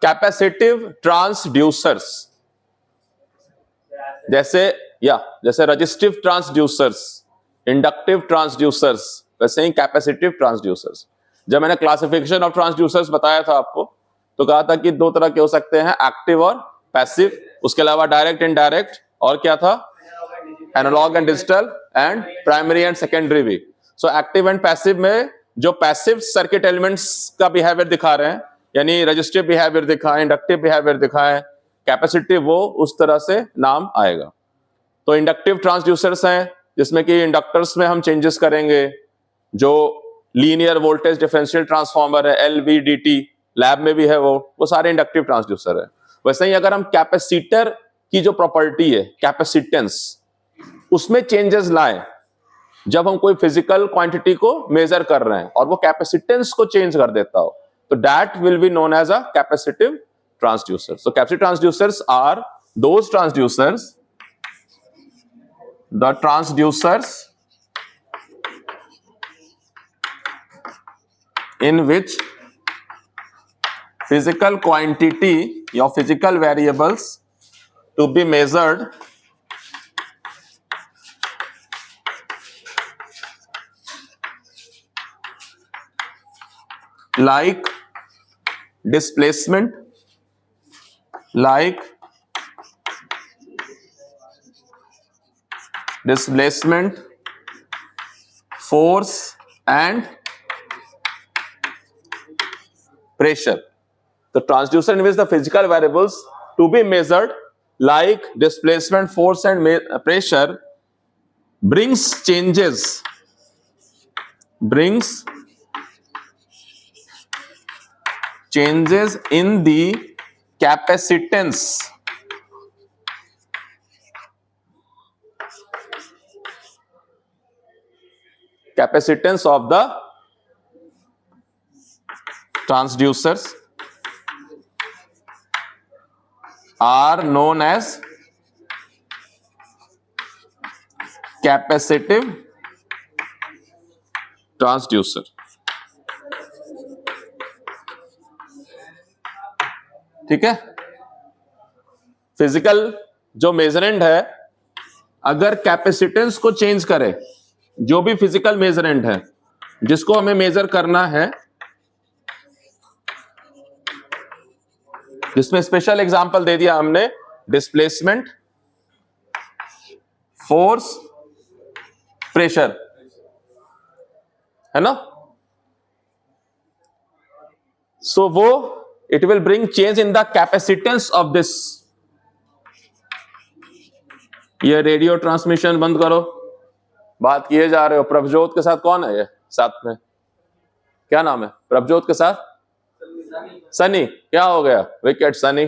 Capacitive transducers, जैसे resistive transducers, inductive transducers, वैसे ही capacitive transducers. जब मैंने क्लासिफिकेशन ऑफ ट्रांसड्यूसर्स बताया था आपको, तो कहा था कि दो तरह के हो सकते हैं, एक्टिव और पैसिव। उसके अलावा डायरेक्ट, इनडायरेक्ट, और क्या था, analog and digital, and primary and secondary भी। सो एक्टिव एंड पैसिव में जो पैसिव सर्किट एलिमेंट्स का बिहेवियर दिखा रहे हैं, यानी रजिस्टिव बिहेवियर दिखाएं, इंडक्टिव बिहेवियर दिखाएं, कैपेसिटिव, वो उस तरह से नाम आएगा। तो इंडक्टिव ट्रांसड्यूसर्स हैं जिसमें कि इंडक्टर्स में हम चेंजेस करेंगे, जो लीनियर वोल्टेज डिफरेंशियल ट्रांसफार्मर है, LVDT, लैब में भी है, वो सारे इंडक्टिव ट्रांसड्यूसर है। वैसे ही अगर हम कैपेसिटर की जो प्रॉपर्टी है, कैपेसिटेंस, उसमें चेंजेस लाएं, जब हम कोई फिजिकल क्वांटिटी को मेजर कर रहे हैं और वो कैपेसिटेंस को चेंज कर देता हो, तो that will be known as a capacitive transducer. So capacitive transducers are those transducers, the transducers in which physical quantity or physical variables to be measured like displacement, force and pressure. The transducer in which the physical variables to be measured like displacement, force and pressure brings changes in the capacitance of the transducers are known as capacitive transducer. ठीक है, physical जो मेजरेंट है, अगर capacitance को change करे, जो भी physical मेजरेंट है जिसको हमें मेजर करना है, जिसमें स्पेशल एग्जांपल दे दिया हमने, डिस्प्लेसमेंट, फोर्स, प्रेशर, है ना। सो वो it will bring change in the capacitance of this. ये रेडियो ट्रांसमिशन बंद करो, बात किए जा रहे हो। प्रभजोत के साथ कौन है ये साथ में, क्या नाम है प्रभजोत के साथ? सनी। क्या हो गया, विकेट सनी।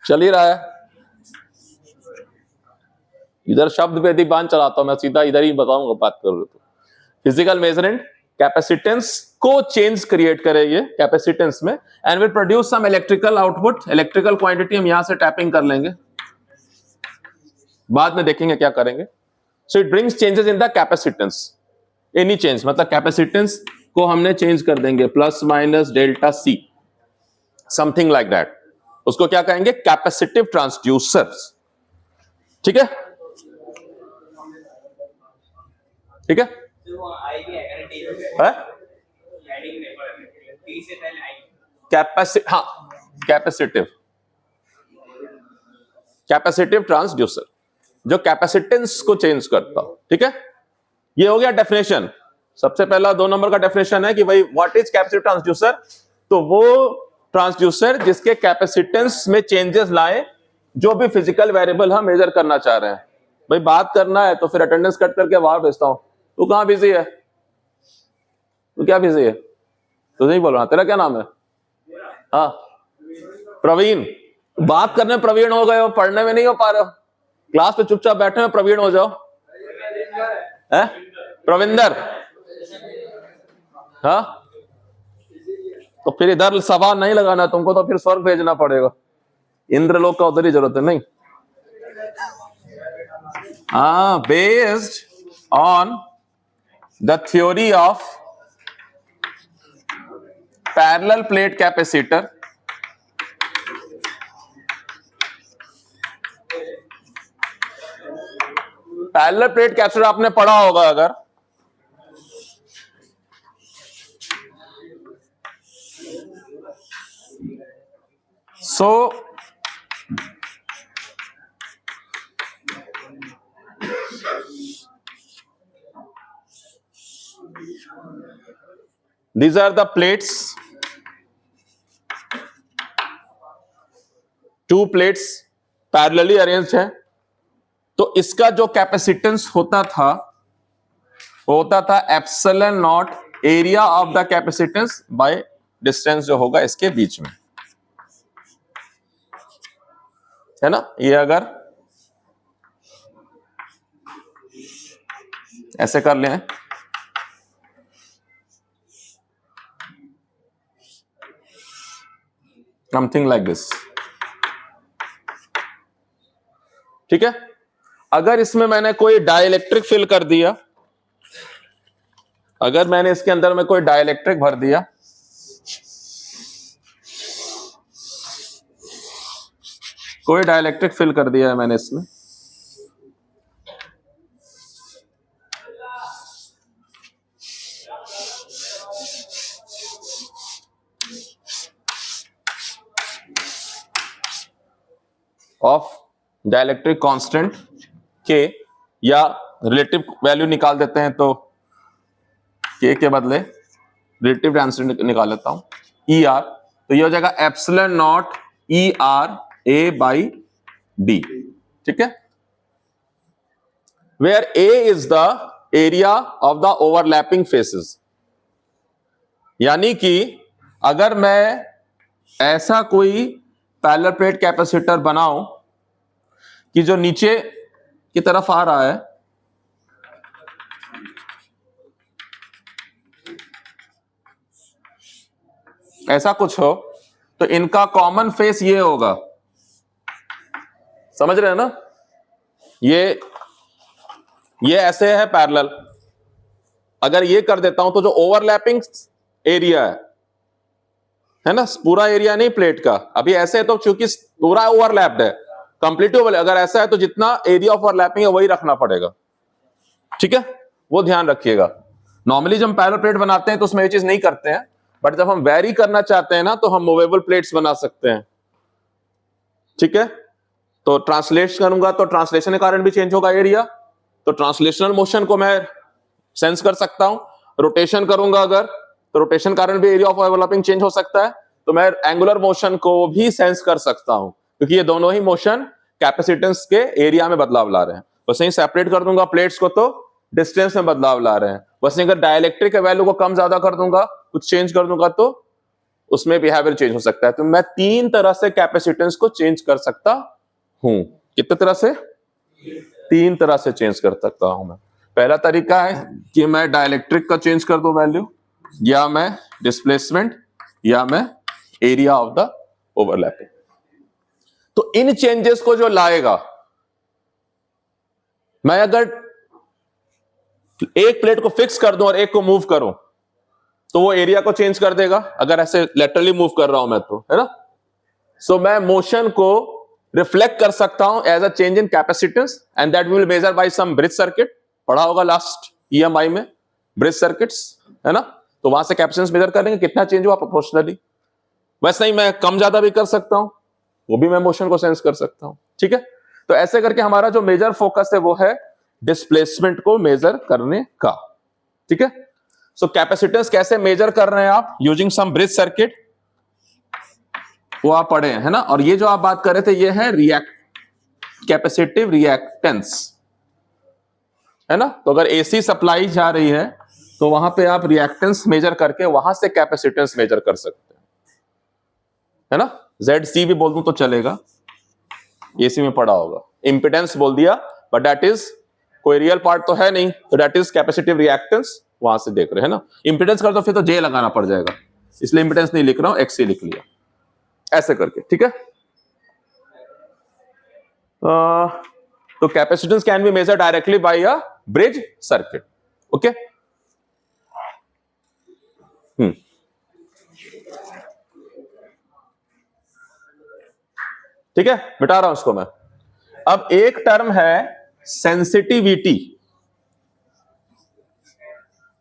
चल ही रहा है, इधर शब्द वेदी बांध चलाता हूं मैं, सीधा इधर ही बताऊंगा बात करोगे तो। फिजिकल मेजरेंट कैपेसिटेंस को चेंज क्रिएट करे ये कैपेसिटेंस में, and will produce some electrical output. Electrical quantity हम यहां से टैपिंग कर लेंगे, बाद में देखेंगे क्या करेंगे। So it brings changes in the capacitance, any change, मतलब कैपेसिटेंस को हमने चेंज कर देंगे, plus minus delta C, something like that, उसको क्या कहेंगे, कैपेसिटिव ट्रांसड्यूसर्स। ठीक है, ठीक है, कैपेसिटिव ट्रांसड्यूसर जो कैपेसिटेंस को चेंज करता हो। ठीक है, ये हो गया डेफिनेशन। सबसे पहला 2 नंबर का डेफिनेशन है कि भाई व्हाट इज कैपेसिटिव ट्रांसड्यूसर, तो वो ट्रांसड्यूसर जिसके कैपेसिटेंस में चेंजेस लाए, जो भी फिजिकल वेरिएबल हम मेजर करना चाह रहे हैं। भाई बात करना है तो फिर अटेंडेंस कट करके बाहर भेजता हूं। तू कहां बिजी है, तू क्या बिजी है, तू नहीं बोल रहा, तेरा क्या नाम है? हाँ प्रवीण। बात करने में प्रवीण हो गए हो, पढ़ने में नहीं हो पा रहे हो, क्लास पे चुपचाप बैठे में प्रवीण हो जाओ। है प्रविंदर? हाँ, तो फिर इधर सवाल नहीं लगाना तुमको, तो फिर स्वर्ग भेजना पड़ेगा, इंद्रलोक का उधर ही जरूरत है। नहीं, हाँ, based on the theory of parallel plate capacitor, parallel plate capacitor आपने पढ़ा होगा अगर, सो these are the plates, two plates parallelly arranged है। तो इसका जो कैपेसिटेंस होता था वो होता था epsilon not area of the capacitance by distance जो होगा इसके बीच में, है ना। ये अगर ऐसे कर लें, समथिंग लाइक दिस, ठीक है। अगर इसमें मैंने कोई डाइलेक्ट्रिक फिल कर दिया, अगर मैंने इसके अंदर में कोई डाइलेक्ट्रिक भर दिया, कोई डाइलेक्ट्रिक फिल कर दिया है मैंने इसमें, ऑफ डाइलेक्ट्रिक कांस्टेंट के, या रिलेटिव वैल्यू निकाल देते हैं तो के बदले रिलेटिव कांस्टेंट निकाल लेता हूं, ई आर। तो ये हो जाएगा epsilon naught E R A by D, ठीक है। Where A is the area of the overlapping faces, यानी कि अगर मैं ऐसा कोई पैरेलल प्लेट कैपेसिटर बनाऊं कि जो नीचे की तरफ आ रहा है, ऐसा कुछ हो, तो इनका कॉमन फेस ये होगा, समझ रहे हैं ना। ये ऐसे है पैरेलल, अगर ये कर देता हूं तो जो ओवरलैपिंग एरिया है ना, पूरा एरिया नहीं प्लेट का, अभी ऐसे है तो चूंकि पूरा ओवरलैप्ड है, कंप्लीटली ओवरलैप, अगर ऐसा है तो जितना एरिया ऑफ ओवरलैपिंग है वही रखना पड़ेगा, ठीक है। वो ध्यान रखिएगा। नॉर्मली जब हम पैरेलल प्लेट बनाते हैं तो उसमें ये चीज नहीं करते हैं, बट जब हम वेरी करना चाहते हैं ना तो हम मूवेबल प्लेट्स बना सकते हैं, ठीक है। तो ट्रांसलेट करूंगा तो ट्रांसलेशन के कारण भी चेंज होगा एरिया, तो ट्रांसलेशनल मोशन को मैं सेंस कर सकता हूं। रोटेशन करूंगा अगर, तो रोटेशन कारण भी एरिया ऑफ ओवरलैपिंग चेंज हो सकता है, तो मैं एंगुलर मोशन को भी सेंस कर सकता हूं, क्योंकि ये दोनों ही मोशन कैपेसिटेंस के एरिया में बदलाव ला रहे हैं। बस यही सेपरेट कर दूंगा प्लेट्स को तो डिस्टेंस में बदलाव ला रहे हैं। बस अगर डाइलेक्ट्रिक के वैल्यू को कम ज्यादा कर दूंगा, कुछ चेंज कर दूंगा, तो उसमें बिहेवियर चेंज हो सकता है। तो मैं 3 तरह से कैपेसिटेंस को चेंज कर सकता हूं। कितने तरह से? 3 तरह से चेंज कर सकता हूं मैं। पहला तरीका है कि मैं डाइलेक्ट्रिक का चेंज कर दूं वैल्यू, या मैं डिस्प्लेसमेंट, या मैं एरिया ऑफ द ओवरलैपिंग। तो इन चेंजेस को जो लाएगा, मैं अगर एक प्लेट को फिक्स कर दूं और एक को मूव करूं तो वो एरिया को चेंज कर देगा, अगर ऐसे लेटरली मूव कर रहा हूं मैं तो, है ना। सो मैं मोशन को रिफ्लेक्ट कर सकता हूं as a change in capacitance, and that will measure by some bridge circuit. पढ़ा होगा लास्ट ईएमआई में ब्रिज सर्किट्स, है ना। तो वहां से कैपेसिटेंस मेजर करेंगे कितना चेंज हुआ प्रोपोर्शनली। वैसे ही मैं कम ज्यादा भी कर सकता हूं, वो भी मैं मोशन को सेंस कर सकता हूं, ठीक है। तो ऐसे करके हमारा जो मेजर फोकस है वो है डिस्प्लेसमेंट को मेजर करने का, ठीक है। सो कैपेसिटेंस कैसे मेजर कर रहे हैं आप, यूजिंग सम ब्रिज सर्किट, वो आप पढ़े हैं, है ना। और ये जो आप बात कर रहे थे ये है कैपेसिटिव रिएक्टेंस, है ना। तो अगर एसी सप्लाई जा रही है तो वहां पे आप रिएक्टेंस मेजर करके वहां से कैपेसिटेंस मेजर कर सकते हैं, है ना। ZC भी बोल दूं तो चलेगा, एसी में पढ़ा होगा। इंपिडेंस बोल दिया, बट दैट इज कोई रियल पार्ट तो है नहीं, तो दैट इज कैपेसिटिव रिएक्टेंस, वहां से देख रहे हैं ना। इंपिडेंस कर दो फिर तो J लगाना पड़ जाएगा, इसलिए इंपिडेंस नहीं लिख रहा हूं, XC लिख लिया, ऐसे करके, ठीक है। तो capacitance can be measure directly by a bridge circuit, okay. ठीक है, मिटा रहा हूं उसको मैं। अब एक टर्म है sensitivity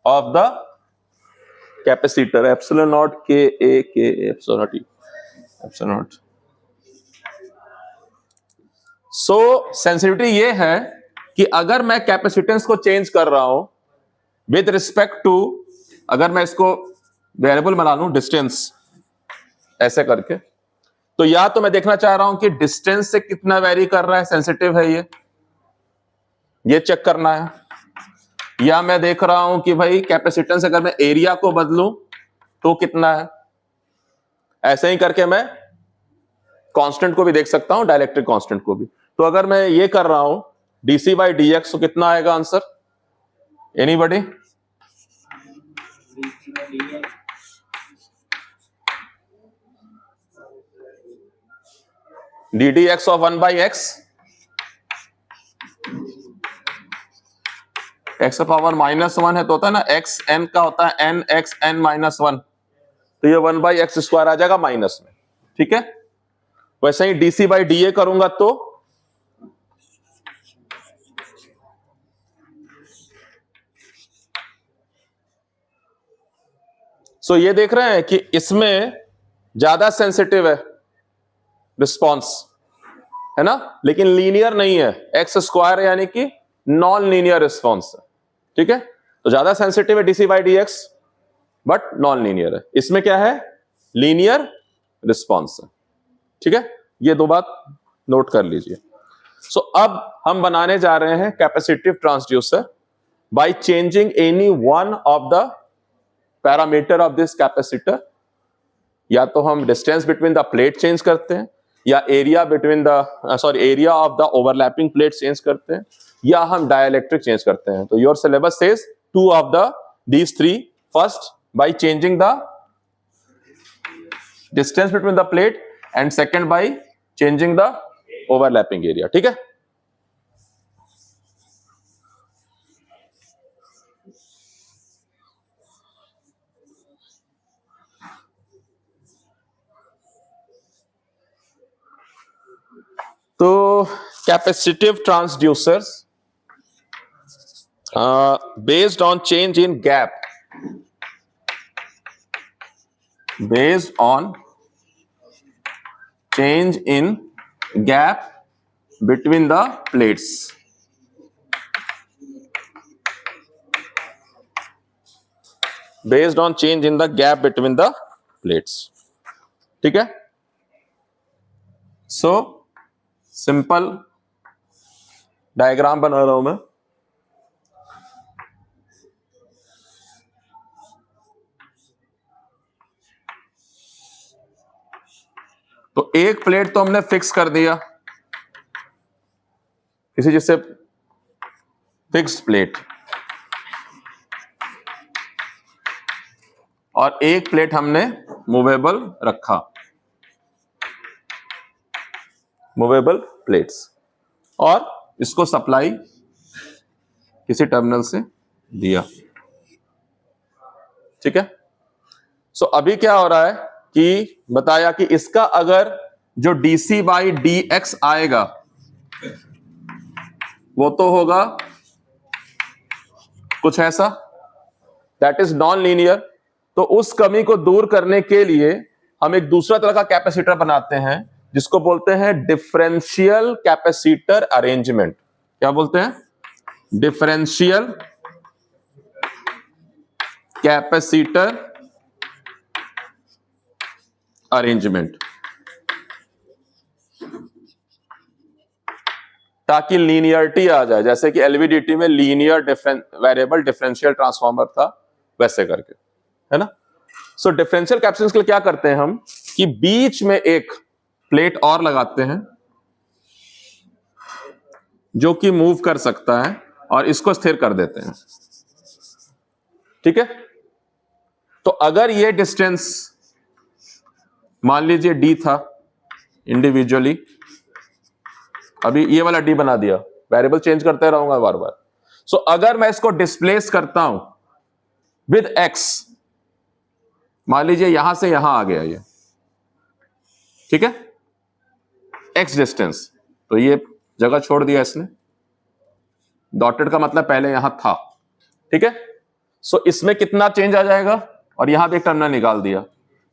of the capacitor, epsilon not के ए के epsilon naught E epsilon not. So sensitivity ये है कि अगर मैं कैपेसिटेंस को चेंज कर रहा हूं विद रिस्पेक्ट टू, अगर मैं इसको वेरिएबल बना लूं डिस्टेंस ऐसे करके, तो या तो मैं देखना चाह रहा हूं कि डिस्टेंस से कितना वेरी कर रहा है, सेंसिटिव है ये चेक करना है, या मैं देख रहा हूं कि भाई कैपेसिटेंस अगर मैं एरिया को बदलूं तो कितना है। ऐसे ही करके मैं कांस्टेंट को भी देख सकता हूं, डाइलेक्ट्रिक कांस्टेंट को भी। तो अगर मैं ये कर रहा हूं डीसी बाई डी एक्स, तो कितना आएगा answer, anybody? D D x of 1 by x, x power -1 है तो होता है ना एक्स एन का होता है एन एक्स एन -1, तो ये 1 बाई एक्स स्क्वायर आ जाएगा माइनस में। ठीक है, वैसे ही डीसी बाई डी ए करूंगा तो सो ये देख रहे हैं कि इसमें ज्यादा सेंसिटिव है रिस्पॉन्स, है ना, लेकिन लीनियर नहीं है, एक्स स्क्वायर यानी कि नॉन लीनियर रिस्पॉन्स है। ठीक है, तो ज्यादा सेंसिटिव है DC by D x but non linear है, इसमें क्या है, लीनियर रिस्पॉन्स है। ठीक है, ये दो बात नोट कर लीजिए। सो अब हम बनाने जा रहे हैं capacitive transducer by changing any one of the parameter of this capacitor. या तो हम distance between the plate change करते हैं, या area between the area of the overlapping plate change करते हैं, या हम डाइलेक्ट्रिक चेंज करते हैं। तो your syllabus says two of the these three, first by changing the distance between the plate and second by changing the overlapping area. ठीक है, तो capacitive transducers based on change in gap, based on change in gap between the plates, based on change in the gap between the plates। ठीक है, so simple diagram बना रहा हूं मैं। तो एक प्लेट तो हमने फिक्स कर दिया, किसी जिससे फिक्स्ड प्लेट, और एक प्लेट हमने मूवेबल रखा, मूवेबल प्लेट्स, और इसको सप्लाई किसी टर्मिनल से दिया। ठीक है, सो अभी क्या हो रहा है कि बताया कि इसका अगर जो डीसी बाई डी एक्स आएगा वो तो होगा कुछ ऐसा, दैट इज नॉन लीनियर। तो उस कमी को दूर करने के लिए हम एक दूसरा तरह का कैपेसिटर बनाते हैं जिसको बोलते हैं डिफरेंशियल कैपेसिटर अरेंजमेंट। क्या बोलते हैं, डिफरेंशियल कैपेसिटर अरेंजमेंट, ताकि लीनियरिटी आ जाए, जैसे कि एलवीडीटी में लीनियर वेरिएबल डिफरेंशियल ट्रांसफार्मर था, वैसे करके, है ना। सो डिफरेंशियल कैपेसिटेंस के लिए क्या करते हैं हम कि बीच में एक प्लेट और लगाते हैं जो कि मूव कर सकता है, और इसको स्थिर कर देते हैं। ठीक है, तो अगर ये डिस्टेंस मान लीजिए डी था इंडिविजुअली, अभी ये वाला डी बना दिया, वेरिएबल चेंज करते रहूंगा बार बार। सो अगर मैं इसको डिस्प्लेस करता हूं विद एक्स, मान लीजिए यहां से यहां आ गया ये, ठीक है, x डिस्टेंस, तो ये जगह छोड़ दिया इसने, डॉटेड का मतलब पहले यहां था, ठीक है। सो इसमें कितना चेंज आ जाएगा, और यहां पे एक टर्मिनल निकाल दिया,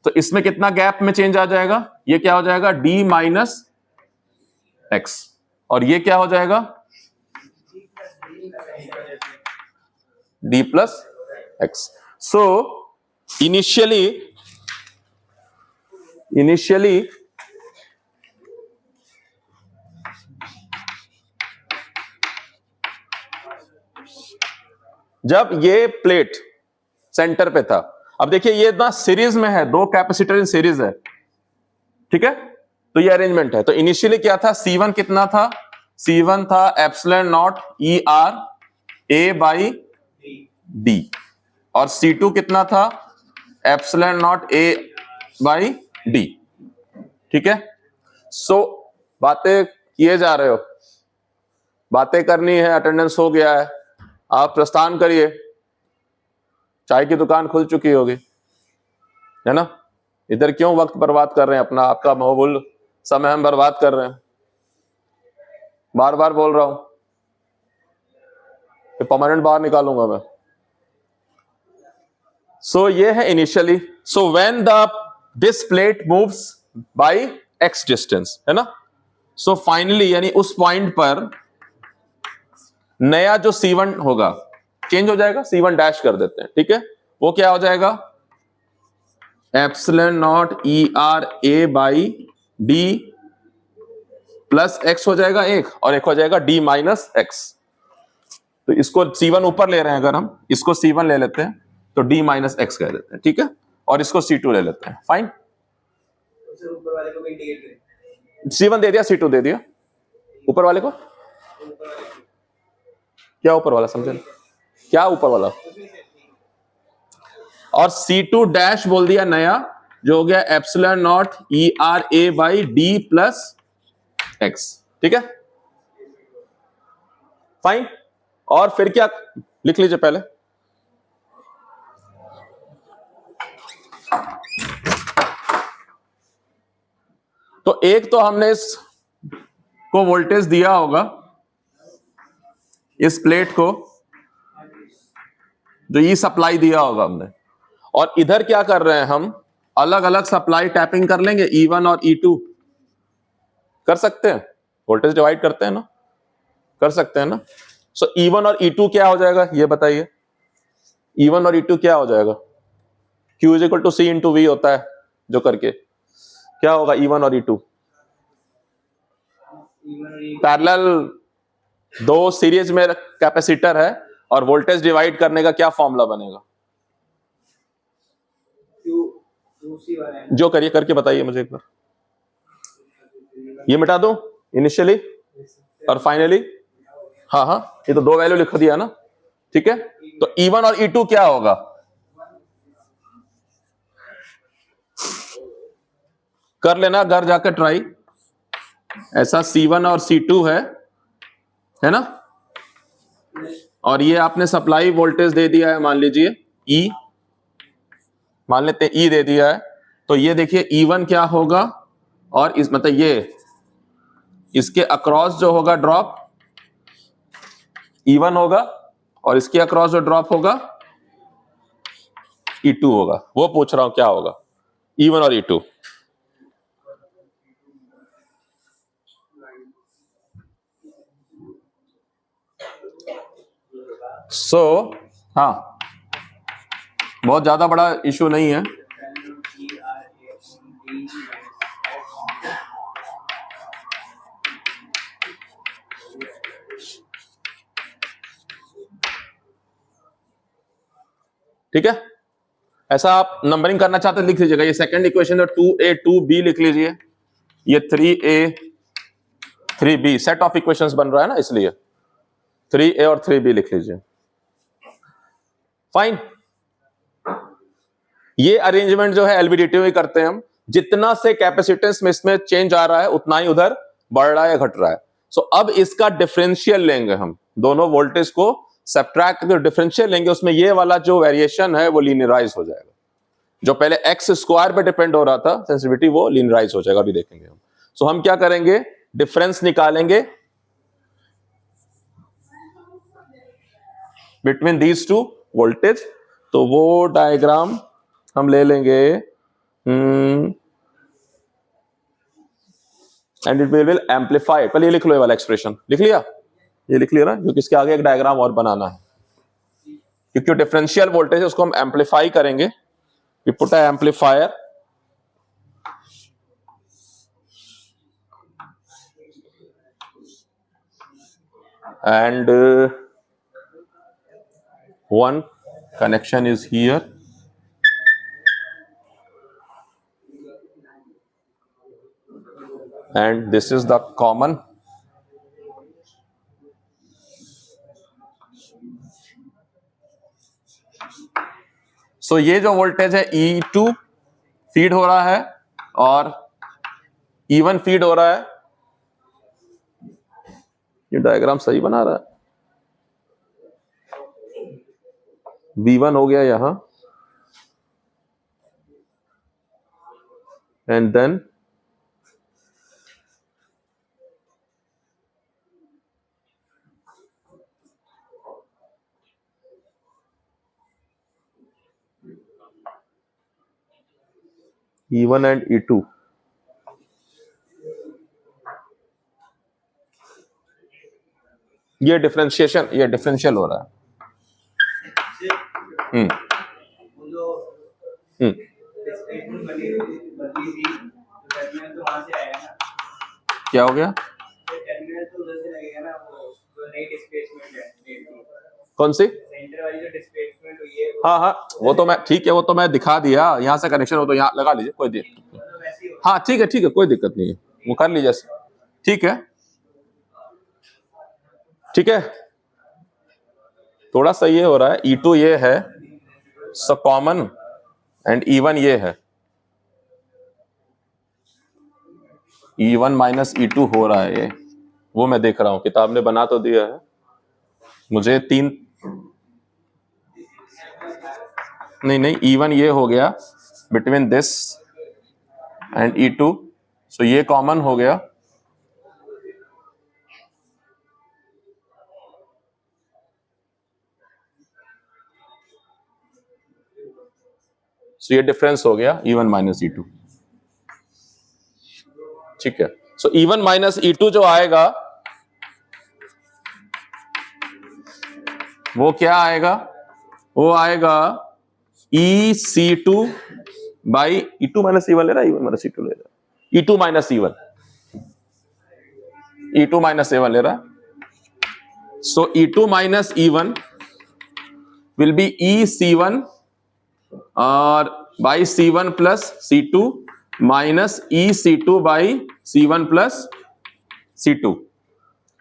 तो इसमें कितना गैप में चेंज आ जाएगा, ये क्या हो जाएगा d माइनस एक्स, और ये क्या हो जाएगा d plus x. So initially जब ये प्लेट सेंटर पे था, अब देखिए ये ना सीरीज में है, दो कैपेसिटर इन सीरीज है, ठीक है, तो ये अरेंजमेंट है। तो इनिशियली क्या था, C1 कितना था, C1 था epsilon naught E R A by D, और C2 कितना था epsilon not a by D, ठीक है। सो बातें किए जा रहे हो, बातें करनी है, अटेंडेंस हो गया है, आप प्रस्थान करिए, चाय की दुकान खुल चुकी होगी, है ना। इधर क्यों वक्त बर्बाद कर रहे हैं अपना, आपका बहुमूल्य समय हम बर्बाद कर रहे हैं, बार बार बोल रहा हूं, परमानेंट बाहर निकालूंगा मैं। सो ये है initially, so when the this plate moves bye x distance, है ना। सो फाइनली यानी उस पॉइंट पर नया जो C1 होगा चेंज हो जाएगा, C1 डैश कर देते हैं, ठीक है, वो क्या हो जाएगा epsilon naught E R A by D plus x हो जाएगा एक, और एक हो जाएगा d माइनस एक्स। तो इसको C1 ऊपर ले रहे हैं, अगर हम इसको C1 ले लेते हैं तो d माइनस एक्स कह देते हैं, ठीक है, और इसको C2 ले लेते हैं, फाइन। ऊपर वाले को भी इंडिकेट करें, C1 दे दिया, C2 दे दिया, ऊपर वाले को क्या, ऊपर वाला समझे क्या, ऊपर वाला, और C2 डैश बोल दिया नया, जो हो गया epsilon naught E R A by D plus x, ठीक है, फाइन। और फिर क्या लिख लीजिए पहले, तो एक तो हमने इस को वोल्टेज दिया होगा, इस प्लेट को जो ई सप्लाई दिया होगा हमने, और इधर क्या कर रहे हैं हम, अलग अलग सप्लाई टैपिंग कर लेंगे, E1 और E2 कर सकते हैं, वोल्टेज डिवाइड करते हैं ना, कर सकते हैं ना। सो E1 और E2 क्या हो जाएगा ये बताइए, E1 और E2 क्या हो जाएगा, Q is equal to C into V होता है जो करके, क्या होगा E1 और E2 पैरेलल, दो सीरीज में कैपेसिटर है, और वोल्टेज डिवाइड करने का क्या फॉर्मूला बनेगा, जो करिए करके बताइए मुझे एक बार, ये मिटा दूं इनिशियली और फाइनली, हाँ हाँ ये तो दो वैल्यू लिख दिया ना, ठीक है। तो E1 और E2 क्या होगा, कर लेना घर जाकर ट्राई, ऐसा C1 और C2 है ना, और ये आपने सप्लाई वोल्टेज दे दिया है, मान लीजिए E, मान लेते हैं E दे दिया है, तो ये देखिए E1 क्या होगा, और इस मतलब ये इसके अक्रॉस जो होगा ड्रॉप E1 होगा, और इसके अक्रॉस जो ड्रॉप होगा E2 होगा, वो पूछ रहा हूं क्या होगा E1 और E2। सो हाँ, बहुत ज्यादा बड़ा इशू नहीं है, ठीक है। ऐसा आप नंबरिंग करना चाहते हैं लिख लीजिएगा, ये सेकंड इक्वेशन है 2A 2B लिख लीजिए, ये 3A 3B set of equations बन रहा है ना, इसलिए 3A और 3B लिख लीजिए, फाइन। ये अरेंजमेंट जो है एलवीडीटी में करते हैं हम, जितना से कैपेसिटेंस में इसमें चेंज आ रहा है उतना ही उधर बढ़ रहा है या घट रहा है। सो अब इसका डिफरेंशियल लेंगे हम, दोनों वोल्टेज को सब्ट्रैक्ट करके डिफरेंशियल लेंगे, उसमें ये वाला जो वेरिएशन है वो लीनियराइज हो जाएगा, जो पहले एक्स स्क्वायर पे डिपेंड हो रहा था सेंसिटिविटी, वो लीनियराइज हो जाएगा, अभी देखेंगे हम। सो हम क्या करेंगे, डिफरेंस निकालेंगे बिटवीन दीज टू वोल्टेज, तो वो डायग्राम हम ले लेंगे एंड इट विल एम्पलीफाई। पहले ये लिख लो, ये वाला एक्सप्रेशन लिख लिया, ये लिख लिया ना, क्योंकि इसके आगे एक डायग्राम और बनाना है, क्योंकि डिफरेंशियल वोल्टेज है उसको हम एम्पलीफाई करेंगे। We put a amplifier and one connection is here and this is the common, so ये जो वोल्टेज है E2 फीड हो रहा है और E1 फीड हो रहा है। ये डायग्राम सही बना रहा है, V1 हो गया यहां and then E1 and E2, ये डिफरेंशिएशन, ये डिफरेंशियल हो रहा है। वो जो डिस्प्लेसमेंट बदली थी, तो टर्मिनल तो वहां से आया ना, क्या हो गया? टर्मिनल तो उधर से लगेगा ना, वो जो नई डिस्प्लेसमेंट है, कौन सी? सेंटर वाली जो डिस्प्लेसमेंट हुई है, हाँ हाँ, वो तो मैं, ठीक है, वो तो मैं दिखा दिया, यहाँ से कनेक्शन हो तो यहाँ लगा लीजिए, कोई दिक्कत नहीं। मतलब वैसी हो। हाँ ठीक है, कोई दिक्कत नहीं है, वो कर लीजिए, ठीक है, ठीक है, थोड़ा सा ये हो रहा है, E2 ये है, सो कॉमन, एंड E1 ये है, E1 माइनस E2 हो रहा है ये, वो मैं देख रहा हूं, किताब ने बना तो दिया है मुझे तीन, नहीं, E1 ये हो गया बिटवीन दिस एंड E2, सो ये कॉमन हो गया, सो ये डिफरेंस हो गया E1 माइनस E2, ठीक है। सो E1 माइनस E2 जो आएगा वो क्या आएगा? वो आएगा EC2 by E2 minus E1 ले रहा है, E1 माइनस E2 ले रहा है, E2 minus E1, E2 minus E1 ले रहा है, सो E2 minus E1 will be EC1 और by C1 plus C2 minus EC2 by C1 plus C2।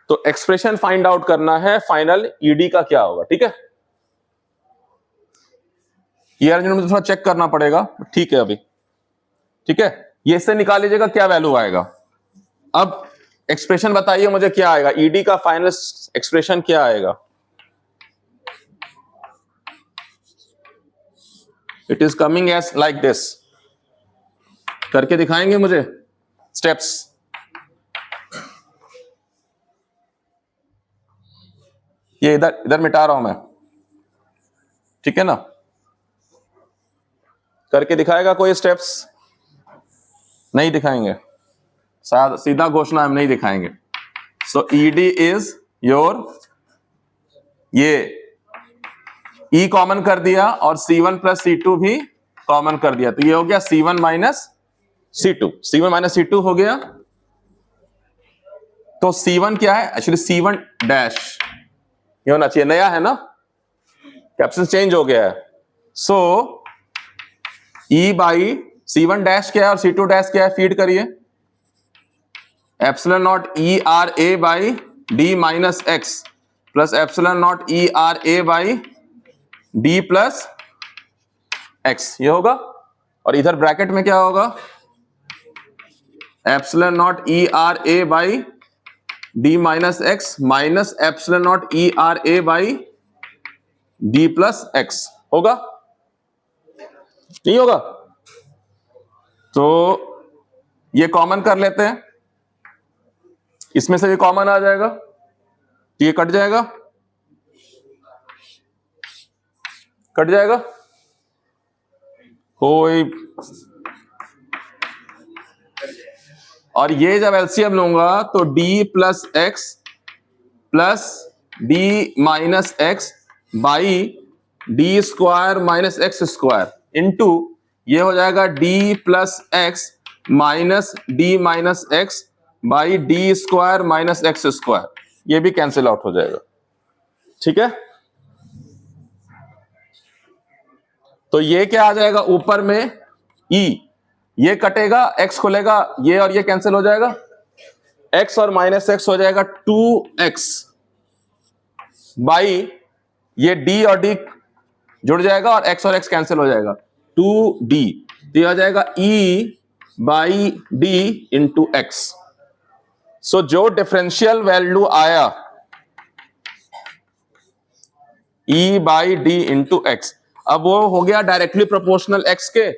तो एक्सप्रेशन फाइंड आउट करना है, फाइनल ED का क्या होगा, ठीक है। ये अरेंजमेंट मुझे थोड़ा चेक करना पड़ेगा, ठीक है अभी, ठीक है, ये इससे निकाल लीजिएगा क्या वैल्यू आएगा। अब एक्सप्रेशन बताइए मुझे क्या आएगा, ED का फाइनल एक्सप्रेशन क्या आएगा? It is coming as like this, करके दिखाएंगे मुझे स्टेप्स। ये इधर मिटा रहा हूं मैं, ठीक है ना, करके दिखाएगा कोई स्टेप्स? नहीं दिखाएंगे, सीधा घोषणा हम नहीं दिखाएंगे। सो ED इज योर, ये E कॉमन कर दिया और C1 प्लस C2 भी कॉमन कर दिया, तो ये हो गया C1 minus C2, C1 minus C2 हो गया। तो C1 क्या है? एक्चुअली C1 डैश ये होना चाहिए, नया है ना, कैप्शन चेंज हो गया है। सो E बाई C1 डैश क्या है और C2 डैश क्या है, फीड करिए, epsilon not ERA by D minus x plus epsilon not ERA by D plus x, ये होगा। और इधर ब्रैकेट में क्या होगा, epsilon not ERA by D minus x minus epsilon not ERA by D plus x, होगा नहीं होगा? तो ये कॉमन कर लेते हैं, इसमें से ये कॉमन आ जाएगा, ये कट जाएगा, कट जाएगा, कोई, और ये जब एलसीएम लूंगा तो d plus x plus D minus x by D square minus x square into ये हो जाएगा D plus x minus D minus x by D square minus x square, ये भी कैंसिल आउट हो जाएगा। ठीक है, तो ये क्या आ जाएगा ऊपर में e, ये कटेगा, x खुलेगा, ये और ये कैंसिल हो जाएगा, x और माइनस एक्स हो जाएगा 2x बाई ये d और d जुड़ जाएगा और x और x कैंसिल हो जाएगा 2d, तो ये हो जाएगा e by d into x. So जो डिफरेंशियल वैल्यू आया e by d into x, अब वो हो गया डायरेक्टली प्रोपोर्शनल x के,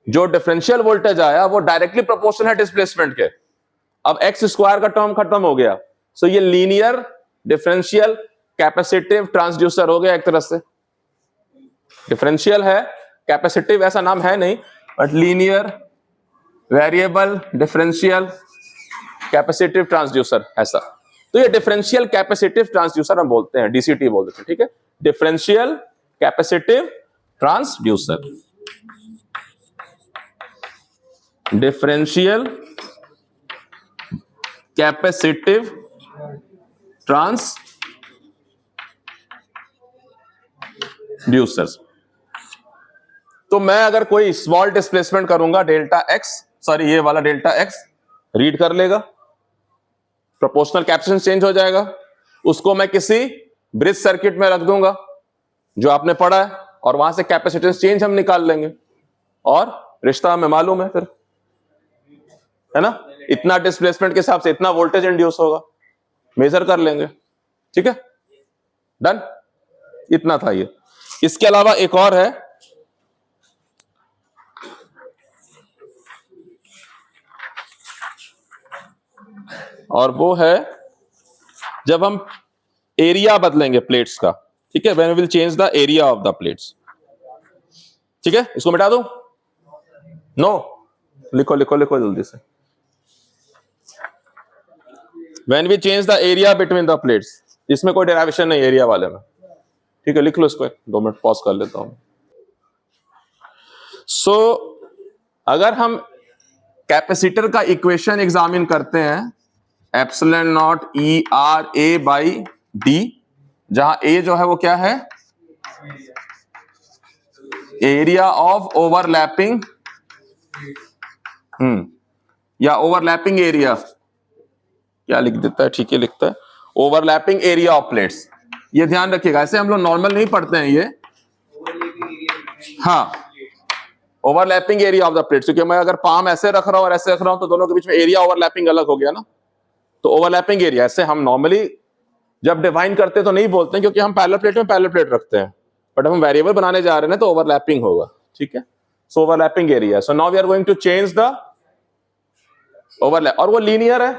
जो डिफरेंशियल वोल्टेज आया वो डायरेक्टली प्रोपोर्शनल है डिस्प्लेसमेंट के। अब एक्स स्क्वायर का टर्म खत्म हो गया, सो ये लीनियर डिफरेंशियल कैपेसिटिव ट्रांसड्यूसर हो गया एक तरह से। डिफरेंशियल है, कैपेसिटिव ऐसा नाम है नहीं, but linear variable differential capacitive transducer ऐसा। तो ये डिफरेंशियल कैपेसिटिव ट्रांसड्यूसर हम बोलते हैं, डीसीटी बोल देते हैं। ठीक है, differential capacitive transducer, differential capacitive transducers. तो मैं अगर कोई स्मॉल डिस्प्लेसमेंट करूंगा डेल्टा एक्स, सॉरी ये वाला डेल्टा एक्स रीड कर लेगा, प्रोपोर्शनल कैपेसिटेंस चेंज हो जाएगा, उसको मैं किसी ब्रिज सर्किट में रख दूंगा जो आपने पढ़ा है, और वहां से कैपेसिटेंस चेंज हम निकाल लेंगे और रिश्ता हमें मालूम है फिर, है ना, इतना डिस्प्लेसमेंट के हिसाब से इतना वोल्टेज इंड्यूस होगा, मेजर कर लेंगे। ठीक है, डन, इतना था ये। इसके अलावा एक और है, और वो है जब हम एरिया बदलेंगे प्लेट्स का। ठीक है, when we will change the area of the plates. ठीक है, इसको मिटा दूं? नो, लिखो लिखो लिखो जल्दी से। When we change the area between the plates, इसमें कोई डेरिवेशन नहीं एरिया वाले में। ठीक है, लिख लो इसको, 2 मिनट पॉज कर लेता हूं। सो अगर हम कैपेसिटर का इक्वेशन एग्जामिन करते हैं, epsilon naught E R A by D, जहां ए जो है वो क्या है, एरिया ऑफ ओवरलैपिंग, या ओवरलैपिंग एरिया, क्या लिख देता है, ठीक है लिखता है, ओवरलैपिंग एरिया ऑफ प्लेट्स। ये ध्यान रखिएगा, ऐसे हम लोग नॉर्मल नहीं पढ़ते हैं ये, हाँ, overlapping area of the plates, क्योंकि मैं अगर पाम ऐसे रख रहा हूं और ऐसे रख रहा हूं तो दोनों के बीच में एरिया ओवरलैपिंग अलग हो गया ना। तो ओवरलैपिंग एरिया, ऐसे हम नॉर्मली जब डिफाइन करते हैं तो नहीं बोलते हैं, क्योंकि हम पैरेलल प्लेट में पैरेलल प्लेट रखते हैं, बट हम वेरिएबल बनाने जा रहे हैं तो ओवरलैपिंग होगा। ठीक है, so overlapping area. So now we are going to change the overlap, और वो लीनियर है,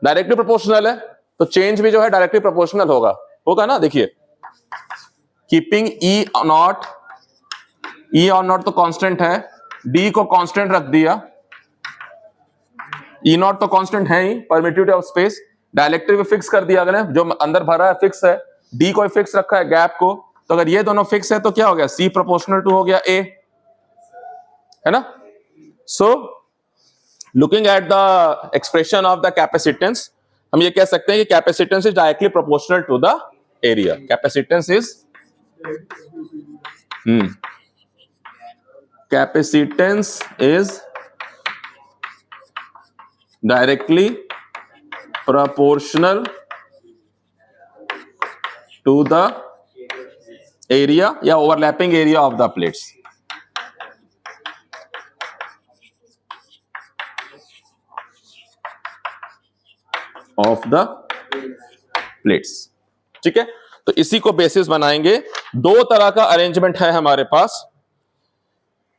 डायरेक्टली प्रोपोर्शनल है, तो चेंज भी जो है डायरेक्टली प्रोपोर्शनल होगा ना। देखिए, कीपिंग ई नॉट तो कांस्टेंट है, डी को कांस्टेंट रख दिया, ई नॉट तो कांस्टेंट है ही, परमिटिविटी ऑफ स्पेस, डायलेक्ट्रिक भी फिक्स कर दिया, अगर जो अंदर भरा है फिक्स है, डी को फिक्स रखा है गैप को, तो अगर ये दोनों फिक्स है तो क्या हो गया, सी प्रोपोर्शनल टू हो गया ए, है ना। So looking at the expression of the capacitance, हम ये कह सकते हैं कि capacitance is directly proportional to the area. Capacitance is capacitance is directly proportional to the area या overlapping area of the plates। of the plates। ठीक है, तो इसी को बेसिस बनाएंगे। 2 तरह का अरेंजमेंट है हमारे पास,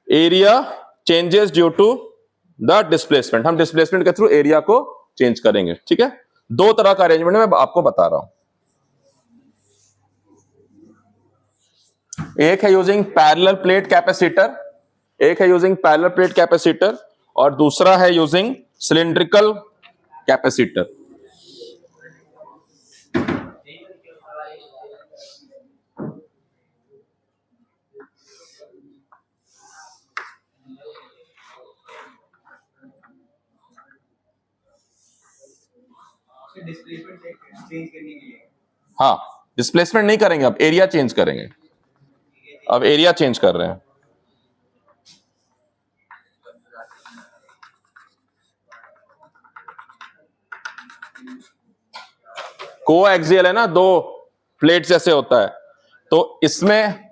area changes due to the displacement, हम डिस्प्लेसमेंट के थ्रू एरिया को चेंज करेंगे। ठीक है, दो तरह का अरेंजमेंट मैं आपको बता रहा हूं। एक है यूजिंग पैरेलल प्लेट कैपेसिटर, एक है यूजिंग पैरेलल प्लेट कैपेसिटर, और दूसरा है using cylindrical capacitor. Displacement change करने के लिए हाँ, डिस्प्लेसमेंट नहीं करेंगे, अब एरिया चेंज करेंगे। अब एरिया चेंज कर रहे हैं। कोएक्सियल है ना, दो प्लेट जैसे होता है, तो इसमें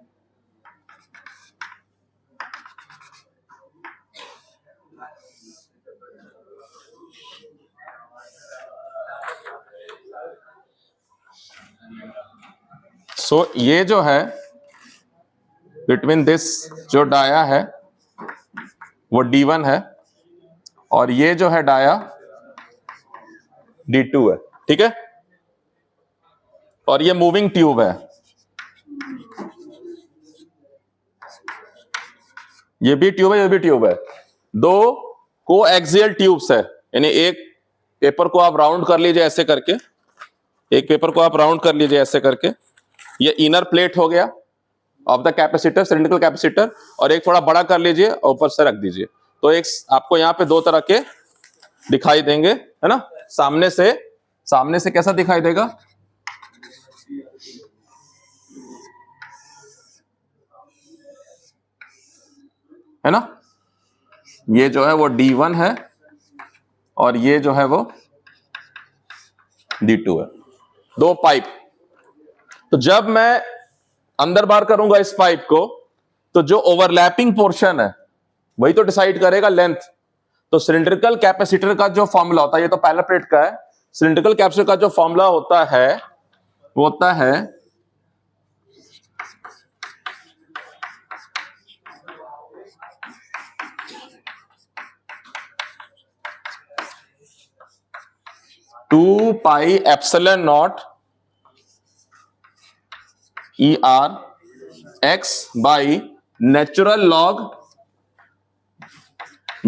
ये जो है बिटवीन दिस जो डाया है वो D1 है, और ये जो है डाया D2 है। ठीक है, और ये मूविंग ट्यूब है, ये भी ट्यूब है, ये भी ट्यूब है। दो कोएक्सियल ट्यूब्स है, यानी एक पेपर को आप राउंड कर लीजिए ऐसे करके, एक पेपर को आप राउंड कर लीजिए ऐसे करके, ये इनर प्लेट हो गया of the capacitor, cylindrical capacitor, और एक थोड़ा बड़ा कर लीजिए और ऊपर से रख दीजिए। तो एक आपको यहां पे दो तरह के दिखाई देंगे, है ना। सामने से कैसा दिखाई देगा, है ना, ये जो है वो D1 है और ये जो है वो D2 है, दो पाइप। तो जब मैं अंदर बाहर करूंगा इस पाइप को, तो जो ओवरलैपिंग पोर्शन है वही तो डिसाइड करेगा लेंथ। तो सिलिंड्रिकल कैपेसिटर का जो फॉर्मूला होता है, ये तो पैरेलल प्लेट का है, सिलिंड्रिकल कैपेसिटर का जो फॉर्मूला होता है वो होता है two pi epsilon naught ER x by natural log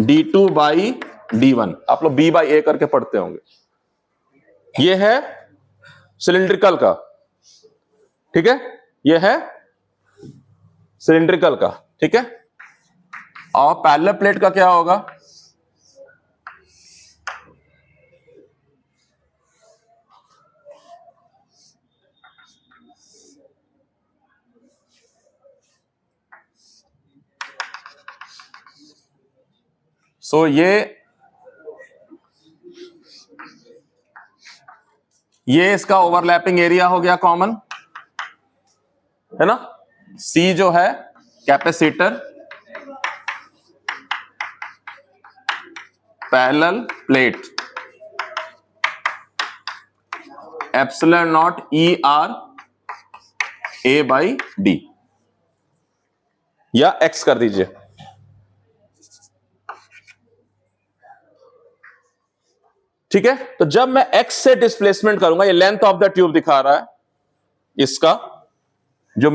D2 by D1। आप लोग B बाई A करके पढ़ते होंगे। ये है सिलिंड्रिकल का, ठीक है, ये है सिलिंड्रिकल का, ठीक है। और पैरेलल प्लेट का क्या होगा, ये इसका ओवरलैपिंग एरिया हो गया कॉमन, है ना। C जो है capacitor, parallel plate, epsilon naught ER A by D, या X कर दीजिए। ठीक है, तो जब मैं X से डिस्प्लेसमेंट करूंगा, ये लेंथ ऑफ द ट्यूब दिखा रहा है, इसका जो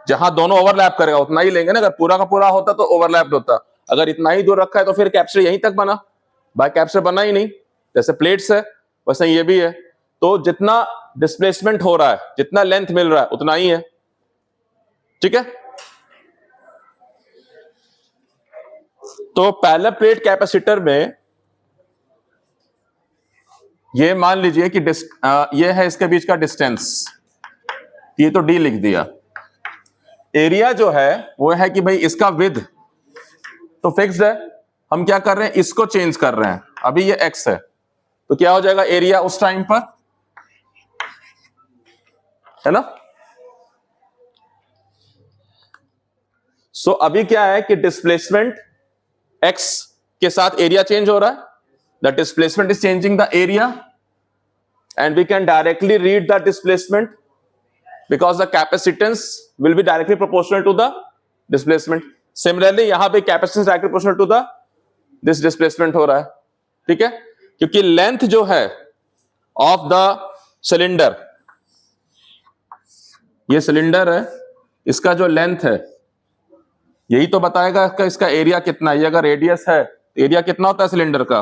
जहां दोनों ओवरलैप करेगा उतना ही लेंगे ना। अगर पूरा का पूरा होता तो ओवरलैप्ड होता, अगर इतना ही दूर रखा है तो फिर कैप्चर यहीं तक बना, बाय कैप्चर बना ही नहीं। जैसे प्लेट्स है वैसे ये भी है, तो जितना डिस्प्लेसमेंट हो रहा है, जितना लेंथ मिल रहा है उतना ही है। ठीक है, तो पैरेलल प्लेट कैपेसिटर में ये मान लीजिए कि ये है इसके बीच का डिस्टेंस, ये तो D लिख दिया। एरिया जो है वो है कि भाई इसका विड्थ तो फिक्स्ड है, हम क्या कर रहे हैं, इसको चेंज कर रहे हैं। अभी ये X है, तो क्या हो जाएगा एरिया उस टाइम पर, है ना। अभी क्या है कि डिस्प्लेसमेंट X के साथ एरिया चेंज हो रहा है, the displacement is changing the area and we can directly read the displacement because the capacitance will be directly proportional to the displacement. Similarly, yahan pe capacitance directly proportional to the this displacement हो रहा है, ठीक है, क्योंकि length जो है of the cylinder, ये cylinder है, इसका जो लेंथ है यही तो बताएगा इसका एरिया कितना है। ये अगर रेडियस है, एरिया कितना होता है सिलेंडर का?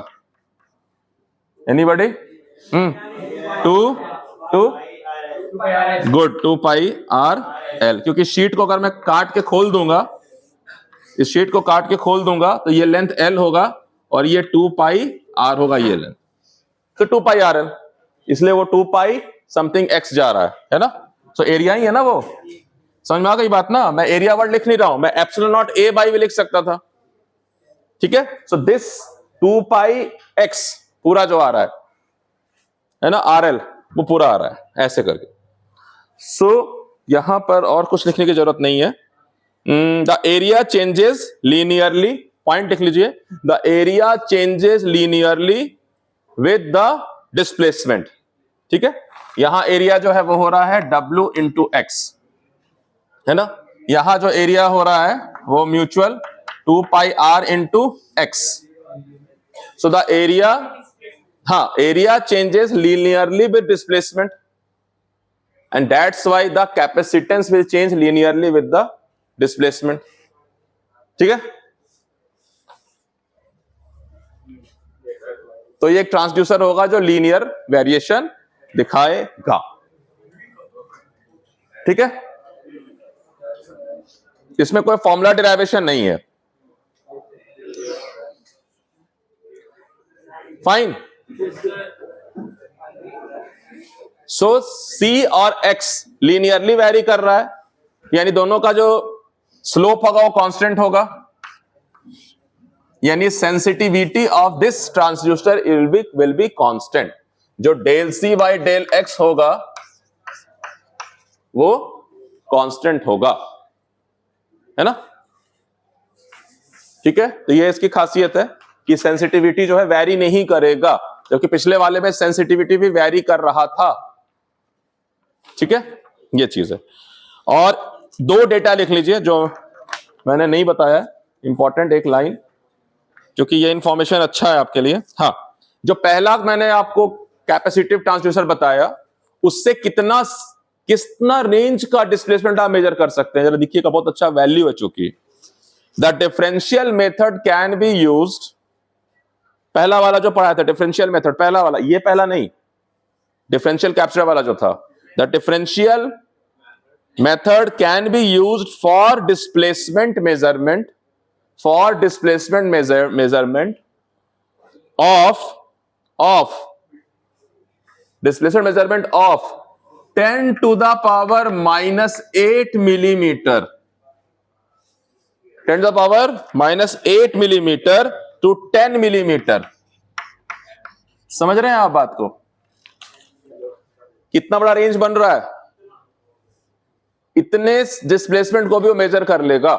Anybody? 2 good 2 pi R L, क्योंकि शीट को अगर मैं काट के खोल दूंगा, इस शीट को काट के खोल दूंगा तो ये लेंथ एल होगा और ये 2 पाई आर होगा, ये लेंथ, तो 2 पाई आर एल, इसलिए वो 2 पाई समथिंग एक्स जा रहा है ना। सो एरिया ही है ना वो, समझ में आ गई बात ना। मैं एरिया वर्ड लिख नहीं रहा हूं, मैं एप्सिलॉन नॉट ए बाई भी लिख सकता था, ठीक है। सो दिस 2 पाई एक्स पूरा जो आ रहा है ना, आर एल, वो पूरा आ रहा है ऐसे करके। सो यहां पर और कुछ लिखने की जरूरत नहीं है। The area changes linearly, point लिख लीजिए, the area changes linearly with the displacement, ठीक है। यहां एरिया जो है वो हो रहा है W इंटू एक्स, है ना। यहां जो एरिया हो रहा है वो mutual 2 pi r into x. So the area, हाँ, area changes linearly with displacement and that's why the capacitance will change linearly with the displacement, ठीक है। तो ये एक ट्रांसड्यूसर होगा जो लीनियर वेरिएशन दिखाएगा, ठीक है। इसमें कोई फॉर्मूला डिराइवेशन नहीं है, फाइन। सो C और X लीनियरली वेरी कर रहा है, यानी दोनों का जो स्लोप होगा वो कांस्टेंट होगा, यानी sensitivity of this transducer will be constant. जो del C by del X होगा वो कांस्टेंट होगा, है ना, ठीक है। तो ये इसकी खासियत है कि सेंसिटिविटी जो है वैरी नहीं करेगा, जबकि पिछले वाले में सेंसिटिविटी भी वैरी कर रहा था, ठीक है, ये चीज है। और 2 डेटा लिख लीजिए जो मैंने नहीं बताया, इंपॉर्टेंट एक लाइन, क्योंकि ये इंफॉर्मेशन अच्छा है आपके लिए। हाँ, जो पहला मैंने आपको कैपेसिटिव ट्रांसड्यूसर बताया, उससे कितना रेंज का डिस्प्लेसमेंट आप मेजर कर सकते हैं, जरा देखिएगा, बहुत अच्छा वैल्यू है। चूंकि the differential method can be used, पहला वाला जो पढ़ाया था डिफरेंशियल मेथड, पहला वाला, ये पहला नहीं, डिफरेंशियल कैप्चर वाला जो था, the differential method can be used for displacement measurement, for displacement measurement of displacement measurement of 10 to the power minus 8 millimeter, 10 to the power minus 8 millimeter to 10 millimeter। समझ रहे हैं आप बात को? कितना बड़ा रेंज बन रहा है, इतने डिस्प्लेसमेंट को भी वो मेजर कर लेगा।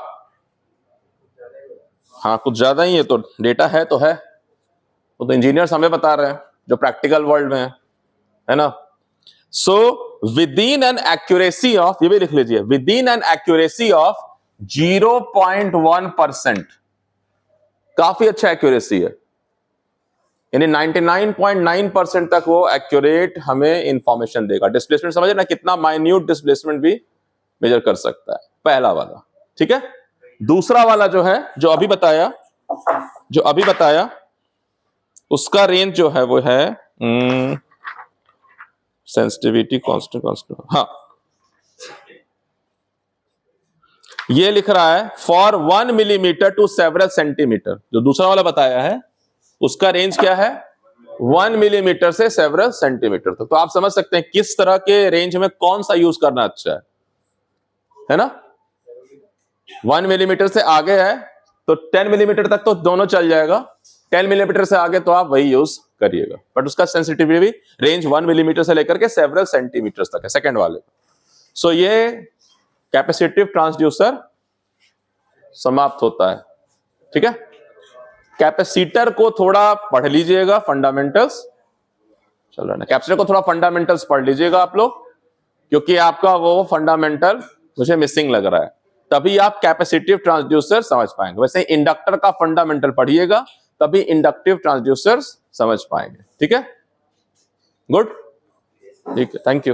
हाँ, कुछ ज्यादा ही है, तो डेटा है तो है, वो तो इंजीनियर्स हमें बता रहे हैं जो प्रैक्टिकल वर्ल्ड में है ना। So with in an accuracy of, ये भी लिख लीजिए, with in an accuracy of 0.1%, काफी अच्छा एक्यूरेसी है, यानी 99.9% तक वो एक्यूरेट हमें इंफॉर्मेशन देगा। डिस्प्लेसमेंट समझे ना, कितना माइन्यूट डिस्प्लेसमेंट भी मेजर कर सकता है, पहला वाला, ठीक है। दूसरा वाला जो है, जो अभी बताया, उसका रेंज जो है वो है सेंसिटिविटी कांस्टेंट, हाँ, ये लिख रहा है for 1 millimetre to several centimetre. जो दूसरा वाला बताया है उसका रेंज क्या है, 1 मिलीमीटर से सेवरल सेंटीमीटर तक। तो आप समझ सकते हैं किस तरह के रेंज में कौन सा यूज करना अच्छा है ना। 1 मिलीमीटर से आगे है तो 10 मिलीमीटर तक तो दोनों चल जाएगा, 10 मिलीमीटर से आगे तो आप वही यूज करिएगा, बट उसका सेंसिटिविटी रेंज 1 मिलीमीटर से लेकर के सेवरल सेंटीमीटर तक है, सेकंड वाले। सो ये कैपेसिटिव ट्रांसड्यूसर समाप्त होता है, ठीक है। कैपेसिटर को थोड़ा पढ़ लीजिएगा, फंडामेंटल्स चल रहा है ना, कैपेसिटर को थोड़ा फंडामेंटल्स पढ़ लीजिएगा आप लोग, क्योंकि आपका वो फंडामेंटल मुझे मिसिंग लग रहा है, तभी आप कैपेसिटिव ट्रांसड्यूसर समझ पाएंगे। वैसे इंडक्टर का फंडामेंटल पढ़िएगा, तभी इंडक्टिव ट्रांसड्यूसर्स समझ पाएंगे। ठीक है, गुड, ठीक है, थैंक यू।